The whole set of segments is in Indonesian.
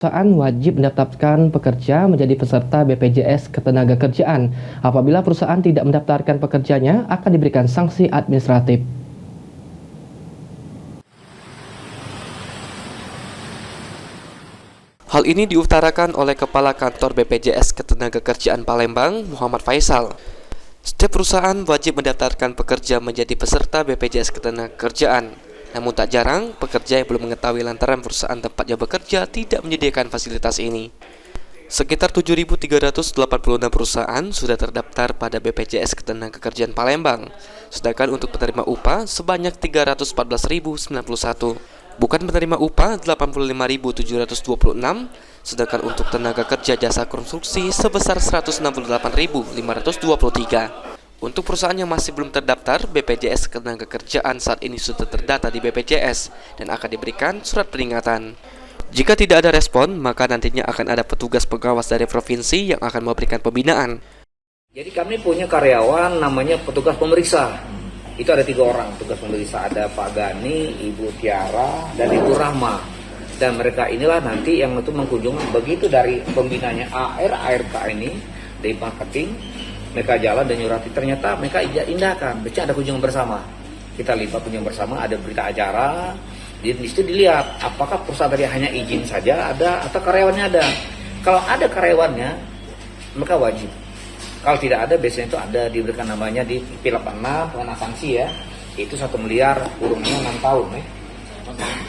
Perusahaan wajib mendaftarkan pekerja menjadi peserta BPJS Ketenagakerjaan. Apabila perusahaan tidak mendaftarkan pekerjanya, akan diberikan sanksi administratif. Hal ini diutarakan oleh Kepala Kantor BPJS Ketenagakerjaan Palembang, Muhammad Faisal. Setiap perusahaan wajib mendaftarkan pekerja menjadi peserta BPJS Ketenagakerjaan. Namun tak jarang, pekerja yang belum mengetahui lantaran perusahaan tempatnya bekerja tidak menyediakan fasilitas ini. Sekitar 7.386 perusahaan sudah terdaftar pada BPJS Ketenagakerjaan Palembang, sedangkan untuk penerima upah sebanyak 314.091. Bukan penerima upah 85.726, sedangkan untuk tenaga kerja jasa konstruksi sebesar 168.523. Untuk perusahaan yang masih belum terdaftar, BPJS Ketenagakerjaan saat ini sudah terdata di BPJS dan akan diberikan surat peringatan. Jika tidak ada respon, maka nantinya akan ada petugas pengawas dari provinsi yang akan memberikan pembinaan. Jadi kami punya karyawan namanya petugas pemeriksa. Itu ada 3 orang petugas pemeriksa. Ada Pak Gani, Ibu Tiara, dan Ibu Rahma. Dan mereka inilah nanti yang itu mengunjungi. Begitu dari pembinanya ARK ini, dari marketing, mereka jalan dan nyurati, ternyata mereka indahkan. Biasanya ada kunjungan bersama. Kita libat kunjungan bersama, ada berita acara. Di situ dilihat apakah perusahaan tadi hanya izin saja ada atau karyawannya ada. Kalau ada karyawannya, mereka wajib. Kalau tidak ada, biasanya itu ada diberikan namanya di P86 pengenaan sanksi ya. Itu 1 miliar, kurungnya 6 tahun ya.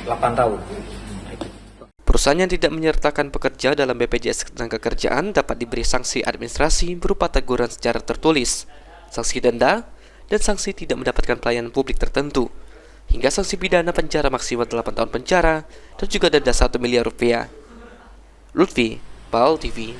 8 tahun. Perusahaan yang tidak menyertakan pekerja dalam BPJS Ketenagakerjaan dapat diberi sanksi administrasi berupa teguran secara tertulis, sanksi denda, dan sanksi tidak mendapatkan pelayanan publik tertentu, hingga sanksi pidana penjara maksimal 8 tahun penjara dan juga denda 1 miliar rupiah. Lutfi, PAL TV.